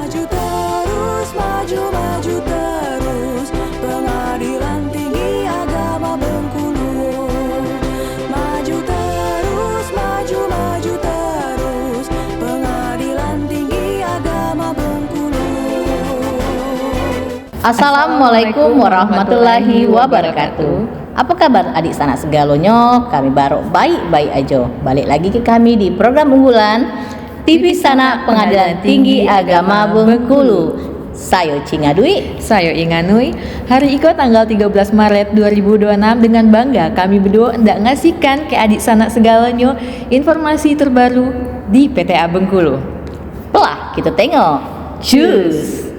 maju terus, maju terus, Pengadilan Tinggi Agama Bengkulu. Maju terus, maju terus, Pengadilan Tinggi Agama Bengkulu. Assalamualaikum warahmatullahi wabarakatuh. Apa kabar adik sanak segalonyo? Kami baru baik-baik aja. Balik lagi ke kami di program unggulan TV Sanak Pengadilan Tinggi Agama Bengkulu. Saya Cinga Dwi, saya Inganui. Hari iko tanggal 13 Maret 2026 dengan bangga kami berdua hendak ngasihkan ke adik sanak segalonyo informasi terbaru di PTA Bengkulu. Pelah kita tengok. Cus.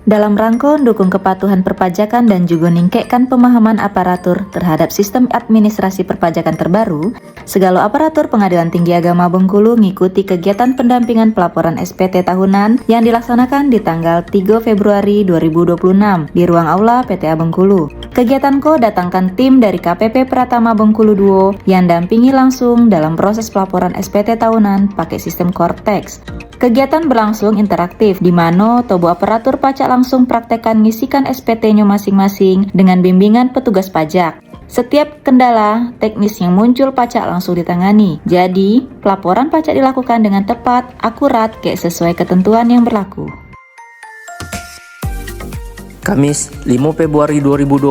Dalam rangka mendukung kepatuhan perpajakan dan juga ningkatkan pemahaman aparatur terhadap sistem administrasi perpajakan terbaru, segala aparatur Pengadilan Tinggi Agama Bengkulu mengikuti kegiatan pendampingan pelaporan SPT tahunan yang dilaksanakan di tanggal 3 Februari 2026 di ruang aula PTA Bengkulu. Kegiatan datangkan tim dari KPP Pratama Bengkulu 2 yang dampingi langsung dalam proses pelaporan SPT tahunan pakai sistem Cortex. Kegiatan berlangsung interaktif di mana tobo aparatur pajak langsung praktekkan ngisikan SPT-nya masing-masing dengan bimbingan petugas pajak. Setiap kendala teknis yang muncul pajak langsung ditangani. Jadi, pelaporan pajak dilakukan dengan tepat, akurat, kayak sesuai ketentuan yang berlaku. Kamis, 5 Februari 2026,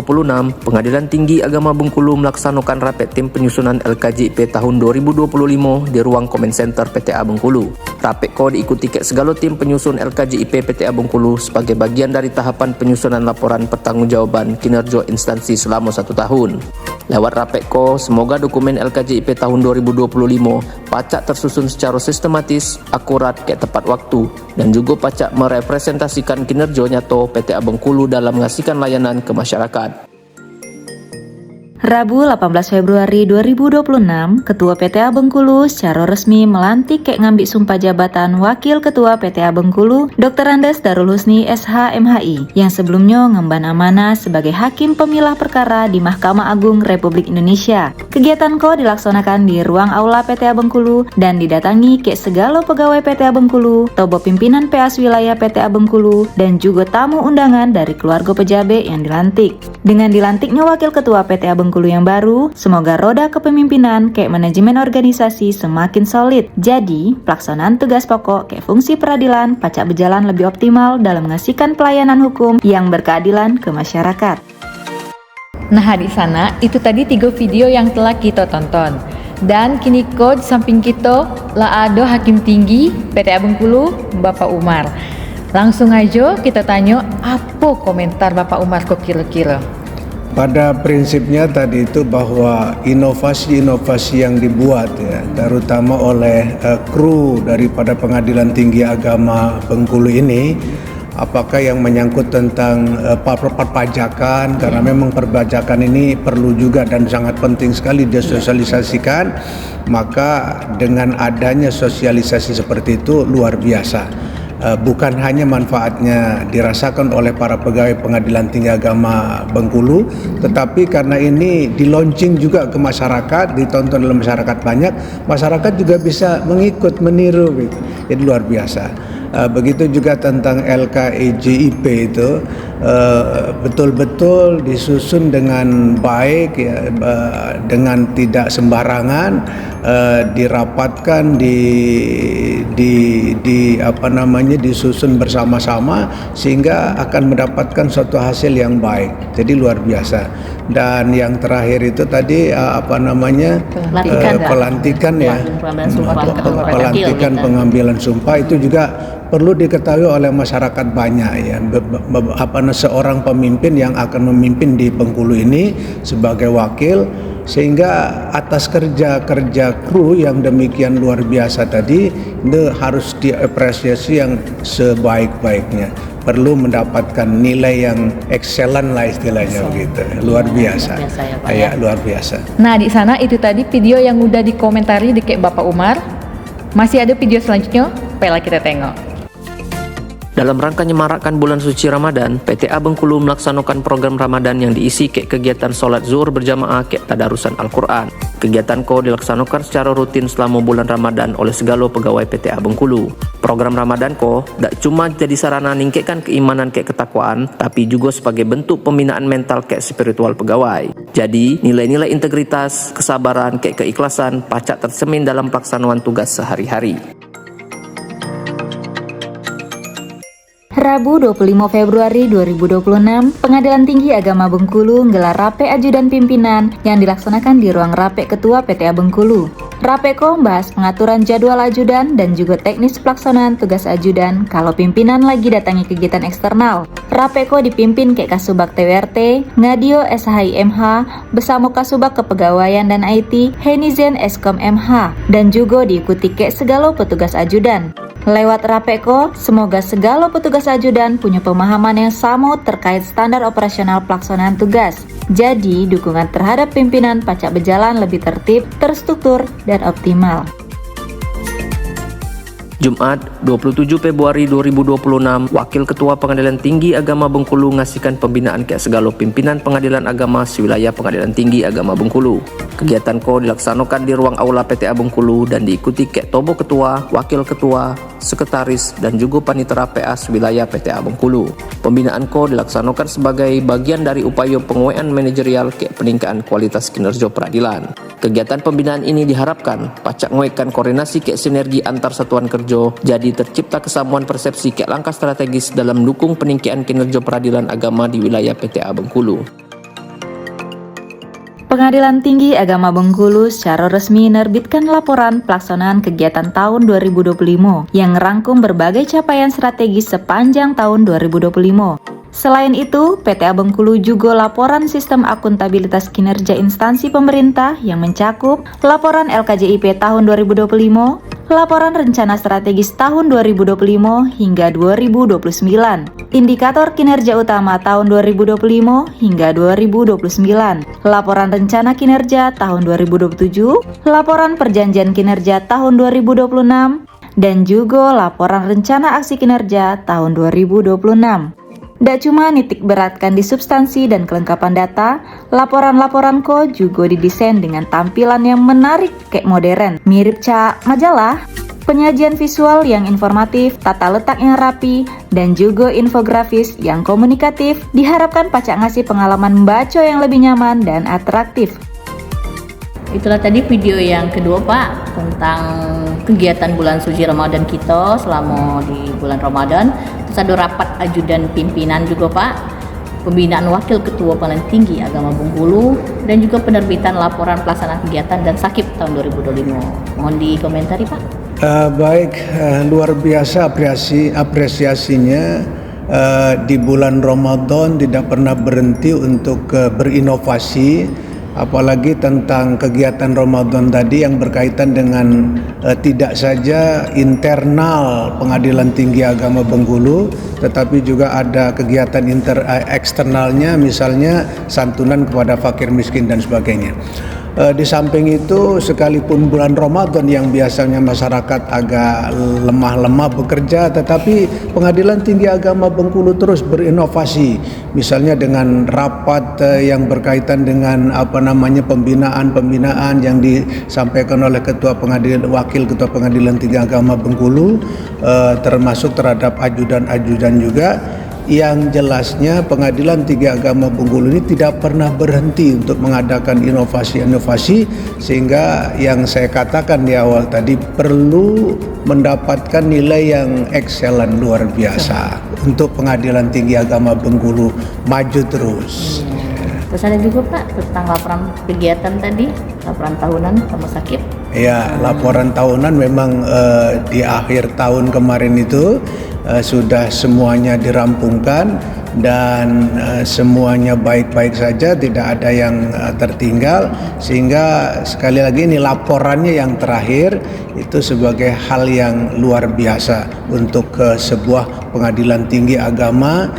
Pengadilan Tinggi Agama Bengkulu melaksanakan rapat tim penyusunan LKJP tahun 2025 di ruang Comment Center PTA Bengkulu. Rapat diikuti ke segala tim penyusun LKJP PTA Bengkulu sebagai bagian dari tahapan penyusunan laporan pertanggungjawaban kinerja instansi selama 1 tahun. Lewat rapat semoga dokumen LKJP tahun 2025 pacak tersusun secara sistematis, akurat, ke tepat waktu, dan juga pacak merepresentasikan kinerja nyata PTA Bengkulu dalam mengasihkan layanan ke masyarakat. Rabu 18 Februari 2026, Ketua PTA Bengkulu secara resmi melantik kek ngambil sumpah jabatan Wakil Ketua PTA Bengkulu, Dr. Andes Darul Husni SH MHI, yang sebelumnya ngemban amanah sebagai Hakim Pemilah Perkara di Mahkamah Agung Republik Indonesia. Kegiatan dilaksanakan di ruang aula PTA Bengkulu dan didatangi kek segala pegawai PTA Bengkulu, tobo pimpinan PAS wilayah PTA Bengkulu, dan juga tamu undangan dari keluarga pejabat yang dilantik. Dengan dilantiknya Wakil Ketua PTA Bengkulu yang baru, semoga roda kepemimpinan kayak manajemen organisasi semakin solid. Jadi, pelaksanaan tugas pokok kayak fungsi peradilan pacak berjalan lebih optimal dalam mengasihkan pelayanan hukum yang berkeadilan ke masyarakat. Nah, di sana itu tadi 3 video yang telah kita tonton. Dan kini di samping kita lah ada Hakim Tinggi PTA Bengkulu, Bapak Umar. Langsung aja kita tanya apa komentar Bapak Umar kok kira-kira. Pada prinsipnya tadi itu bahwa inovasi-inovasi yang dibuat ya, terutama oleh kru daripada Pengadilan Tinggi Agama Bengkulu ini, apakah yang menyangkut tentang perpajakan, karena memang perpajakan ini perlu juga dan sangat penting sekali disosialisasikan, maka dengan adanya sosialisasi seperti itu luar biasa. Bukan hanya manfaatnya dirasakan oleh para pegawai Pengadilan Tinggi Agama Bengkulu, tetapi karena ini di launching juga ke masyarakat, ditonton oleh masyarakat banyak, masyarakat juga bisa mengikut, meniru gitu. Jadi luar biasa. Begitu juga tentang LKJIP itu betul-betul disusun dengan baik ya, dengan tidak sembarangan, dirapatkan, disusun bersama-sama sehingga akan mendapatkan suatu hasil yang baik. Jadi luar biasa. Dan yang terakhir itu tadi pelantikan pengambilan sumpah itu juga perlu diketahui oleh masyarakat banyak ya, seorang pemimpin yang akan memimpin di Bengkulu ini sebagai wakil, sehingga atas kerja kru yang demikian luar biasa tadi itu harus diapresiasi yang sebaik-baiknya, perlu mendapatkan nilai yang excellent lah istilahnya begitu, luar biasa ya, luar biasa. Nah, di sana itu tadi video yang udah dikomentari di Bapak Umar. Masih ada video selanjutnya, pela kita tengok. Dalam rangka menyemarakkan bulan suci Ramadan, PTA Bengkulu melaksanakan program Ramadan yang diisi ke kegiatan solat zuhur berjamaah ke tadarusan Al-Quran. Kegiatan ko dilaksanakan secara rutin selama bulan Ramadan oleh segala pegawai PTA Bengkulu. Program Ramadan ko tak cuma jadi sarana ningkatkan keimanan ke ketakwaan, tapi juga sebagai bentuk pembinaan mental ke spiritual pegawai. Jadi, nilai-nilai integritas, kesabaran, ke keikhlasan pacak tercermin dalam pelaksanaan tugas sehari-hari. Rabu 25 Februari 2026, Pengadilan Tinggi Agama Bengkulu menggelar Rape Ajudan Pimpinan yang dilaksanakan di ruang Rape Ketua PTA Bengkulu. Rapeko membahas pengaturan jadwal ajudan dan juga teknis pelaksanaan tugas ajudan kalau pimpinan lagi datangi kegiatan eksternal. Rapeko dipimpin ke Kasubag TWRT, Ngadio SHI MH, bersama Kasubag Kepegawaian dan IT, Henizen Eskom MH, dan juga diikuti ke segala petugas ajudan. Lewat Rapeko, semoga segala petugas ajudan punya pemahaman yang sama terkait standar operasional pelaksanaan tugas. Jadi, dukungan terhadap pimpinan pacak berjalan lebih tertib, terstruktur, dan optimal. Jumat 27 Februari 2026, Wakil Ketua Pengadilan Tinggi Agama Bengkulu ngasihkan pembinaan ke segala pimpinan pengadilan agama sewilayah Pengadilan Tinggi Agama Bengkulu. Kegiatan ko dilaksanakan di ruang aula PTA Bengkulu dan diikuti ke Tobo Ketua, Wakil Ketua, Sekretaris, dan juga Panitera PA wilayah PTA Bengkulu. Pembinaan ko dilaksanakan sebagai bagian dari upaya penguatan manajerial ke peningkatan kualitas kinerja peradilan. Kegiatan pembinaan ini diharapkan pacak menguatkan koordinasi ke sinergi antar satuan kerja, jadi tercipta kesamaan persepsi ke langkah strategis dalam mendukung peningkatan kinerja peradilan agama di wilayah PTA Bengkulu. Pengadilan Tinggi Agama Bengkulu secara resmi menerbitkan laporan pelaksanaan kegiatan tahun 2025 yang merangkum berbagai capaian strategis sepanjang tahun 2025. Selain itu, PTA Bengkulu juga laporan sistem akuntabilitas kinerja instansi pemerintah yang mencakup laporan LKJIP tahun 2025, laporan rencana strategis tahun 2025 hingga 2029, indikator kinerja utama tahun 2025 hingga 2029, laporan rencana kinerja tahun 2027, laporan perjanjian kinerja tahun 2026, dan juga laporan rencana aksi kinerja tahun 2026. Tak cuma nitik beratkan di substansi dan kelengkapan data, laporan-laporan ko juga didesain dengan tampilan yang menarik kayak modern, mirip cak majalah. Penyajian visual yang informatif, tata letak yang rapi, dan juga infografis yang komunikatif diharapkan pacak ngasih pengalaman membaca yang lebih nyaman dan atraktif. Itulah tadi video yang kedua Pak, tentang kegiatan bulan suci Ramadan kita selama di bulan Ramadan. Terus ada rapat ajudan pimpinan juga Pak, pembinaan Wakil Ketua Pengadilan Tinggi Agama Bengkulu, dan juga penerbitan laporan pelaksanaan kegiatan dan sakip tahun 2025. Mohon dikomentari Pak. Baik, luar biasa apresiasinya. Di bulan Ramadan tidak pernah berhenti untuk berinovasi, apalagi tentang kegiatan Ramadan tadi yang berkaitan dengan tidak saja internal Pengadilan Tinggi Agama Bengkulu, tetapi juga ada kegiatan eksternalnya, misalnya santunan kepada fakir miskin dan sebagainya. Di samping itu, sekalipun bulan Ramadan yang biasanya masyarakat agak lemah-lemah bekerja, tetapi Pengadilan Tinggi Agama Bengkulu terus berinovasi, misalnya dengan rapat yang berkaitan dengan pembinaan yang disampaikan oleh Wakil Ketua Pengadilan Tinggi Agama Bengkulu, termasuk terhadap ajudan-ajudan juga. Yang jelasnya Pengadilan Tinggi Agama Bengkulu ini tidak pernah berhenti untuk mengadakan inovasi-inovasi, sehingga yang saya katakan di awal tadi perlu mendapatkan nilai yang excellent, luar biasa untuk Pengadilan Tinggi Agama Bengkulu maju terus. Terus ada juga Pak tentang laporan kegiatan tadi, laporan tahunan sama sakit. Ya, laporan tahunan memang di akhir tahun kemarin itu sudah semuanya dirampungkan dan semuanya baik-baik saja, tidak ada yang tertinggal, sehingga sekali lagi ini laporannya yang terakhir itu sebagai hal yang luar biasa untuk sebuah Pengadilan Tinggi Agama,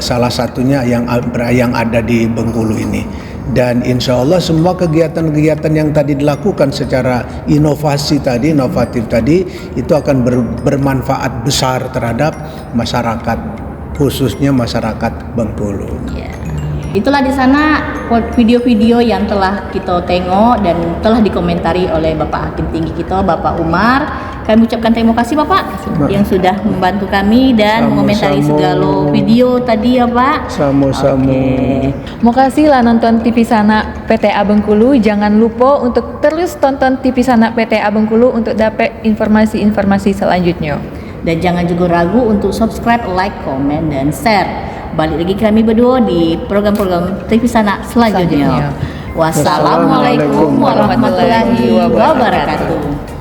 salah satunya yang ada di Bengkulu ini. Dan insya Allah semua kegiatan-kegiatan yang tadi dilakukan secara inovatif tadi itu akan bermanfaat besar terhadap masyarakat, khususnya masyarakat Bengkulu. Ya. Itulah di sana video-video yang telah kita tengok dan telah dikomentari oleh Bapak Hakim Tinggi kita, Bapak Umar. Kami ucapkan terima kasih Bapak yang sudah membantu kami dan mengomentari segala video tadi ya Pak. Sama-sama. Makasih lah nonton TV Sana PTA Bengkulu. Jangan lupa untuk terus tonton TV Sana PTA Bengkulu untuk dapat informasi-informasi selanjutnya. Dan jangan juga ragu untuk subscribe, like, komen, dan share. Balik lagi kami berdua di program-program TV Sana selanjutnya. Wassalamualaikum warahmatullahi wabarakatuh.